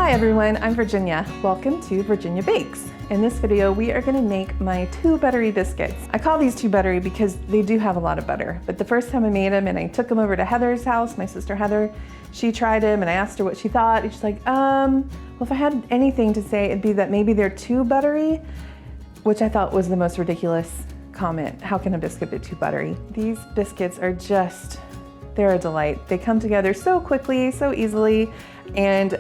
Hi everyone, I'm Virginia. Welcome to Virginia Bakes. In this video, we are gonna make my 2 buttery biscuits. I call these 2 buttery because they do have a lot of butter, but the first time I made them and I took them over to Heather's house, my sister Heather, she tried them and I asked her what she thought, and she's like, well, if I had anything to say, it'd be that maybe they're too buttery, which I thought was the most ridiculous comment. How can a biscuit be too buttery? These biscuits are just, they're a delight. They come together so quickly, so easily, and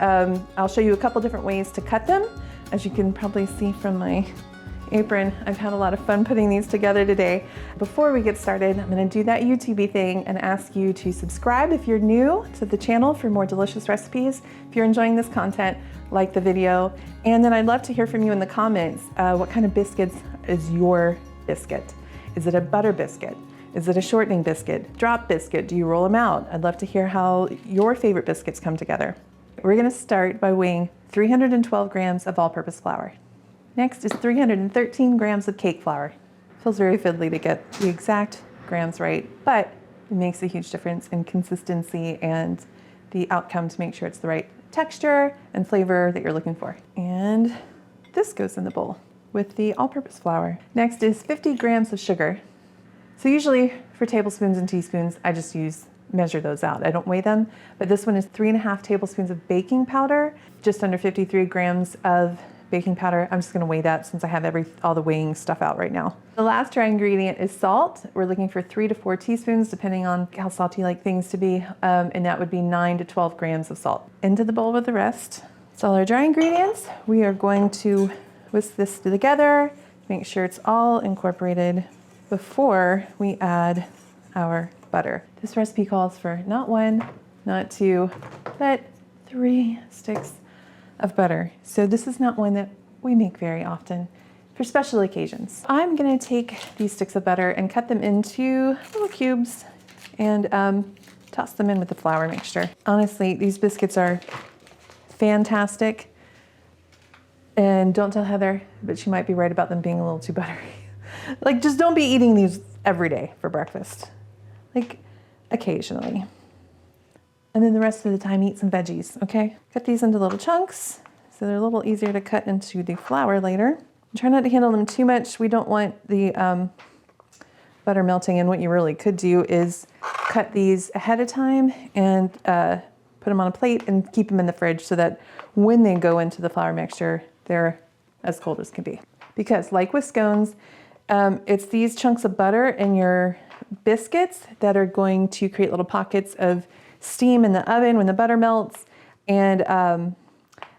I'll show you a couple different ways to cut them. As you can probably see from my apron, I've had a lot of fun putting these together today. Before we get started, I'm gonna do that YouTube thing and ask you to subscribe if you're new to the channel for more delicious recipes. If you're enjoying this content, like the video. And then I'd love to hear from you in the comments. What kind of biscuits is your biscuit? Is it a butter biscuit? Is it a shortening biscuit? Drop biscuit? Do you roll them out? I'd love to hear how your favorite biscuits come together. We're gonna start by weighing 312 grams of all-purpose flour. Next is 313 grams of cake flour. Feels very fiddly to get the exact grams right, but it makes a huge difference in consistency and the outcome to make sure it's the right texture and flavor that you're looking for. And this goes in the bowl with the all-purpose flour. Next is 50 grams of sugar. So usually for tablespoons and teaspoons, I just measure those out. I don't weigh them, but this one is 3.5 tablespoons of baking powder, just under 53 grams of baking powder. I'm just gonna weigh that since I have all the weighing stuff out right now. The last dry ingredient is salt. We're looking for 3 to 4 teaspoons, depending on how salty you like things to be, and that would be 9 to 12 grams of salt. Into the bowl with the rest. That's all our dry ingredients. We are going to whisk this together, make sure it's all incorporated before we add our butter. This recipe calls for not 1, not 2, but 3 sticks of butter. So this is not one that we make very often for special occasions. I'm gonna take these sticks of butter and cut them into little cubes and toss them in with the flour mixture. Honestly, these biscuits are fantastic. And don't tell Heather, but she might be right about them being a little too buttery. Like, just don't be eating these every day for breakfast. Like, occasionally. And then the rest of the time, eat some veggies, okay? Cut these into little chunks, so they're a little easier to cut into the flour later. Try not to handle them too much. We don't want the butter melting, and what you really could do is cut these ahead of time and put them on a plate and keep them in the fridge so that when they go into the flour mixture, they're as cold as can be. Because like with scones, it's these chunks of butter in your biscuits that are going to create little pockets of steam in the oven when the butter melts and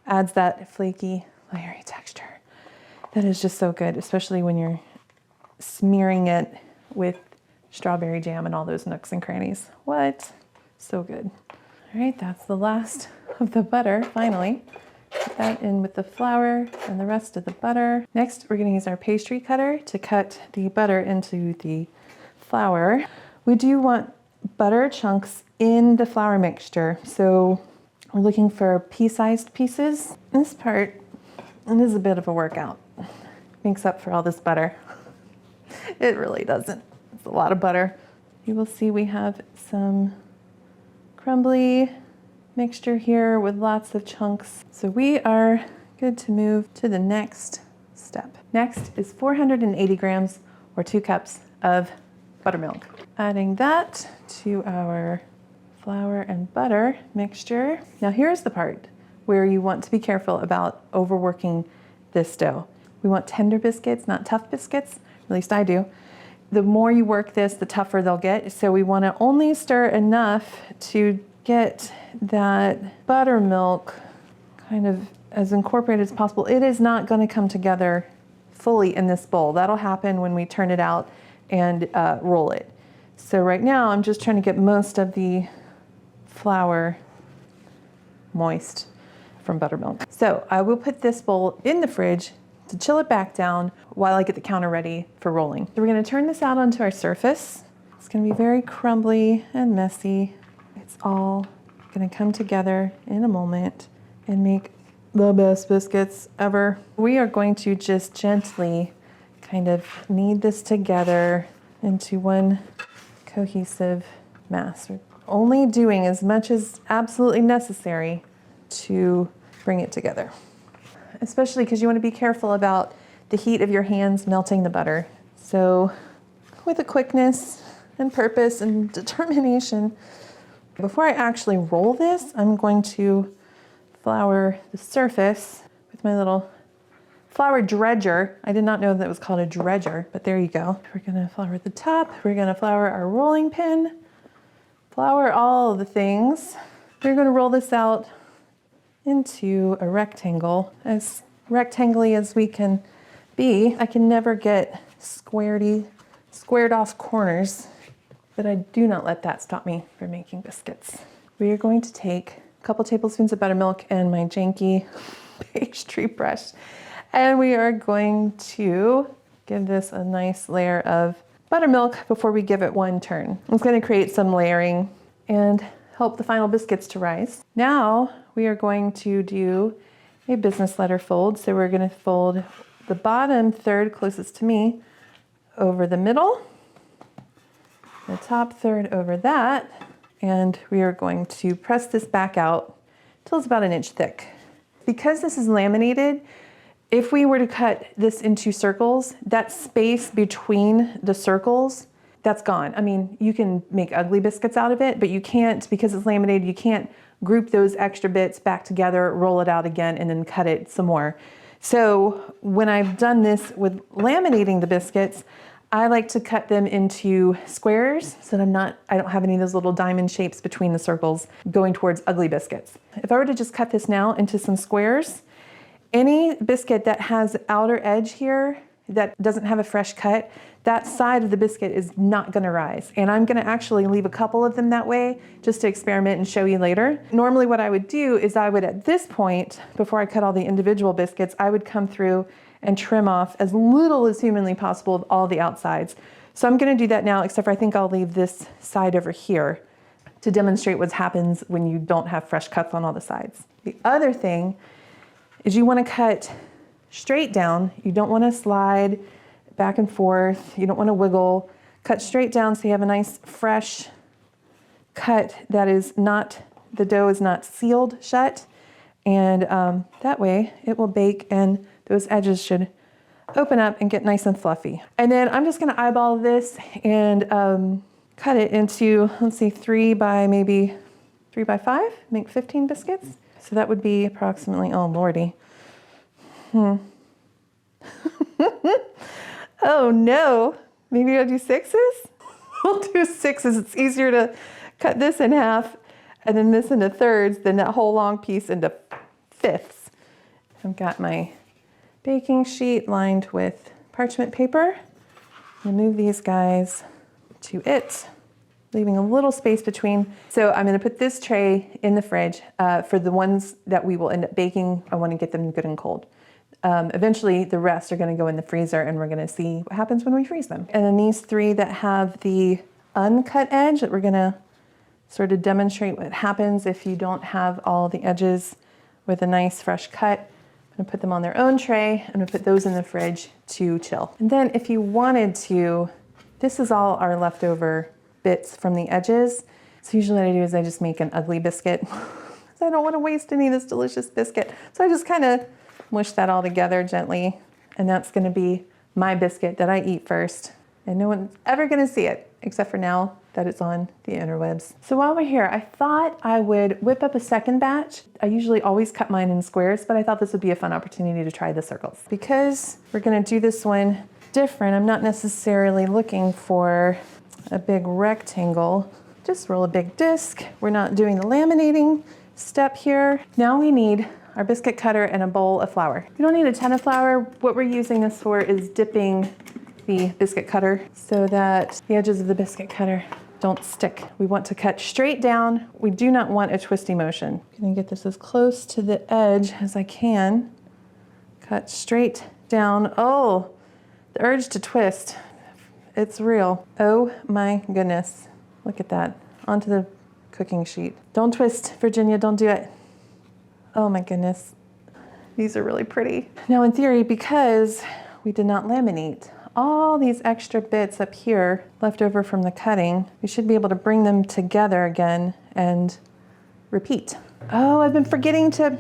adds that flaky, layery texture. That is just so good, especially when you're smearing it with strawberry jam and all those nooks and crannies. What? So good. All right, that's the last of the butter, finally. Put that in with the flour and the rest of the butter. Next, we're gonna use our pastry cutter to cut the butter into the flour. We do want butter chunks in the flour mixture, so we're looking for pea-sized pieces. This part, it is a bit of a workout. Makes up for all this butter. It really doesn't. It's a lot of butter. You will see we have some crumbly mixture here with lots of chunks. So we are good to move to the next step. Next is 480 grams or 2 cups of buttermilk. Adding that to our flour and butter mixture. Now here's the part where you want to be careful about overworking this dough. We want tender biscuits, not tough biscuits, at least I do. The more you work this, the tougher they'll get. So we want to only stir enough to get that buttermilk kind of as incorporated as possible. It is not going to come together fully in this bowl. That'll happen when we turn it out and roll it. So right now I'm just trying to get most of the flour moist from buttermilk. So I will put this bowl in the fridge to chill it back down while I get the counter ready for rolling. So we're going to turn this out onto our surface. It's going to be very crumbly and messy. It's all gonna come together in a moment and make the best biscuits ever. We are going to just gently kind of knead this together into one cohesive mass. We're only doing as much as absolutely necessary to bring it together. Especially because you want to be careful about the heat of your hands melting the butter. So with a quickness and purpose and determination, before I actually roll this, I'm going to flour the surface with my little flour dredger. I did not know that it was called a dredger, but there you go. We're gonna flour the top. We're gonna flour our rolling pin, flour all of the things. We're gonna roll this out into a rectangle, as rectangly as we can be. I can never get squared off corners, but I do not let that stop me from making biscuits. We are going to take a couple tablespoons of buttermilk and my janky pastry brush, and we are going to give this a nice layer of buttermilk before we give it one turn. It's going to create some layering and help the final biscuits to rise. Now we are going to do a business letter fold. So we're going to fold the bottom third closest to me over the middle, the top third over that, and we are going to press this back out till it's about an inch thick. Because this is laminated, if we were to cut this into circles, that space between the circles, that's gone. I mean, you can make ugly biscuits out of it, but you can't, because it's laminated, you can't group those extra bits back together, roll it out again, and then cut it some more. So when I've done this with laminating the biscuits, I like to cut them into squares so that I don't have any of those little diamond shapes between the circles going towards ugly biscuits. If I were to just cut this now into some squares, any biscuit that has outer edge here that doesn't have a fresh cut, that side of the biscuit is not gonna rise. And I'm gonna actually leave a couple of them that way just to experiment and show you later. Normally what I would do is I would, at this point, before I cut all the individual biscuits, I would come through and trim off as little as humanly possible of all the outsides. So I'm gonna do that now, except for I think I'll leave this side over here to demonstrate what happens when you don't have fresh cuts on all the sides. The other thing is you wanna cut straight down. You don't wanna slide back and forth. You don't wanna wiggle. Cut straight down so you have a nice fresh cut that is not, the dough is not sealed shut. And that way it will bake and those edges should open up and get nice and fluffy. And then I'm just gonna eyeball this and cut it into, let's see, 3 by 5, make 15 biscuits. So that would be approximately, oh lordy. Oh no, maybe I'll do 6s? We'll do 6s. It's easier to cut this in half and then this into thirds than that whole long piece into 5ths. I've got my baking sheet lined with parchment paper. I'll move these guys to it, leaving a little space between. So I'm gonna put this tray in the fridge for the ones that we will end up baking. I wanna get them good and cold. Eventually the rest are gonna go in the freezer and we're gonna see what happens when we freeze them. And then these 3 that have the uncut edge, that we're gonna sort of demonstrate what happens if you don't have all the edges with a nice fresh cut. I'm gonna put them on their own tray. I'm gonna put those in the fridge to chill. And then if you wanted to, this is all our leftover bits from the edges. So usually what I do is I just make an ugly biscuit. I don't wanna waste any of this delicious biscuit. So I just kind of mush that all together gently. And that's gonna be my biscuit that I eat first. And no one's ever gonna see it, except for now that it's on the interwebs. So while we're here, I thought I would whip up a second batch. I usually always cut mine in squares, but I thought this would be a fun opportunity to try the circles. Because we're gonna do this one different, I'm not necessarily looking for a big rectangle. Just roll a big disc. We're not doing the laminating step here. Now we need our biscuit cutter and a bowl of flour. You don't need a ton of flour. What we're using this for is dipping the biscuit cutter so that the edges of the biscuit cutter don't stick. We want to cut straight down. We do not want a twisty motion. I'm gonna get this as close to the edge as I can. Cut straight down. Oh, the urge to twist, it's real. Oh my goodness, look at that, onto the cooking sheet. Don't twist, Virginia, don't do it. Oh my goodness, these are really pretty. Now in theory, because we did not laminate, all these extra bits up here left over from the cutting, we should be able to bring them together again and repeat. Oh, I've been forgetting to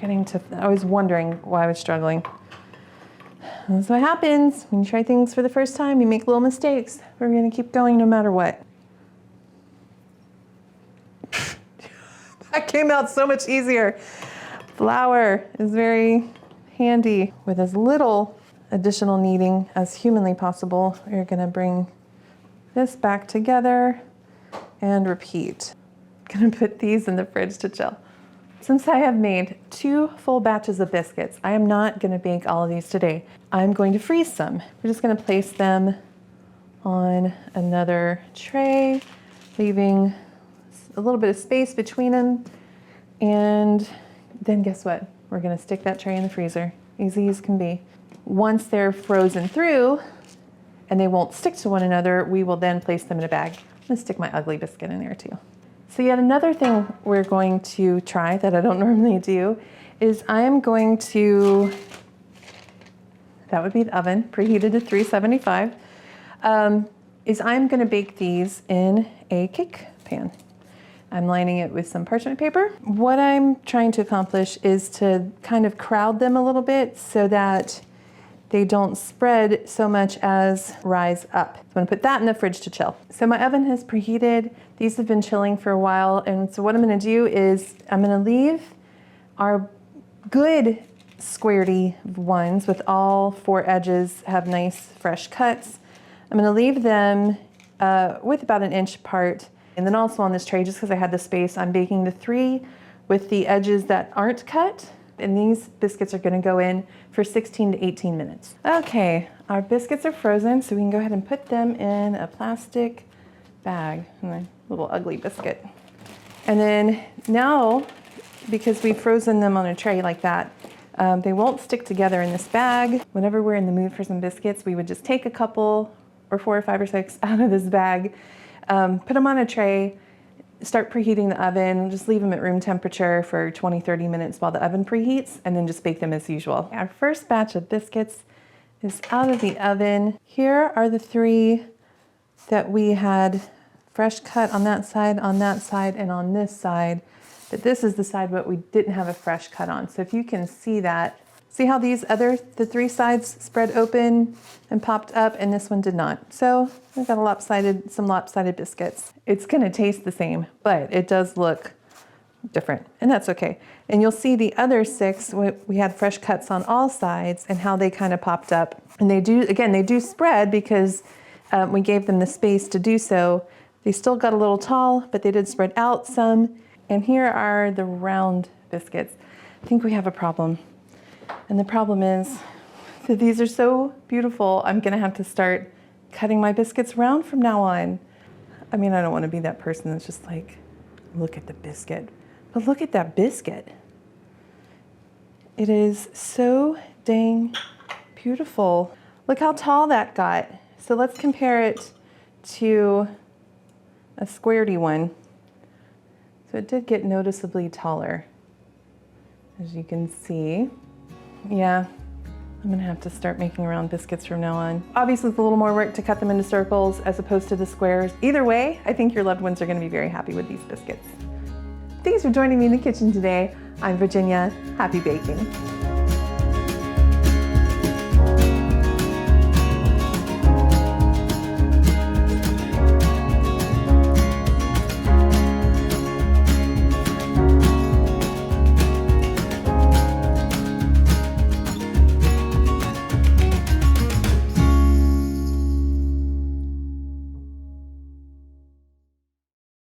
I was wondering why I was struggling. That's what happens when you try things for the first time. You make little mistakes. We're gonna keep going no matter what. That came out so much easier. Flour is very handy. With as little additional kneading as humanly possible, you're gonna bring this back together and repeat. I'm gonna put these in the fridge to chill. Since I have made 2 full batches of biscuits, I am not gonna bake all of these today. I'm going to freeze some. We're just gonna place them on another tray, leaving a little bit of space between them. And then guess what? We're gonna stick that tray in the freezer, easy as can be. Once they're frozen through and they won't stick to one another, we will then place them in a bag. I'm gonna stick my ugly biscuit in there too. So yet another thing we're going to try that I don't normally do is I am going to, that would be the oven, preheated to 375, is I'm gonna bake these in a cake pan. I'm lining it with some parchment paper. What I'm trying to accomplish is to kind of crowd them a little bit so that they don't spread so much as rise up. So I'm gonna put that in the fridge to chill. So my oven has preheated. These have been chilling for a while. And so what I'm gonna do is I'm gonna leave our good squaredy ones with all 4 edges have nice fresh cuts. I'm gonna leave them with about 1 inch apart. And then also on this tray, just because I had the space, I'm baking the 3 with the edges that aren't cut. And these biscuits are gonna go in for 16 to 18 minutes. Okay, our biscuits are frozen, so we can go ahead and put them in a plastic bag, a little ugly biscuit. And then now, because we've frozen them on a tray like that, they won't stick together in this bag. Whenever we're in the mood for some biscuits, we would just take a couple, or 4 or 5 or 6 out of this bag, put them on a tray, start preheating the oven, just leave them at room temperature for 20-30 minutes while the oven preheats, and then just bake them as usual. Our first batch of biscuits is out of the oven. Here are the 3 that we had fresh cut on that side, and on this side. But this is the side what we didn't have a fresh cut on. So if you can see that, see how the 3 sides spread open and popped up, and this one did not. So we've got some lopsided biscuits. It's gonna taste the same, but it does look different, and that's okay. And you'll see the other 6, we had fresh cuts on all sides and how they kind of popped up. And they do spread because we gave them the space to do so. They still got a little tall, but they did spread out some. And here are the round biscuits. I think we have a problem. And the problem is that these are so beautiful, I'm gonna have to start cutting my biscuits round from now on. I mean, I don't wanna be that person that's just like, look at the biscuit. But look at that biscuit. It is so dang beautiful. Look how tall that got. So let's compare it to a squaredy one. So it did get noticeably taller, as you can see. Yeah, I'm gonna have to start making round biscuits from now on. Obviously, it's a little more work to cut them into circles as opposed to the squares. Either way, I think your loved ones are gonna be very happy with these biscuits. Thanks for joining me in the kitchen today. I'm Virginia. Happy baking.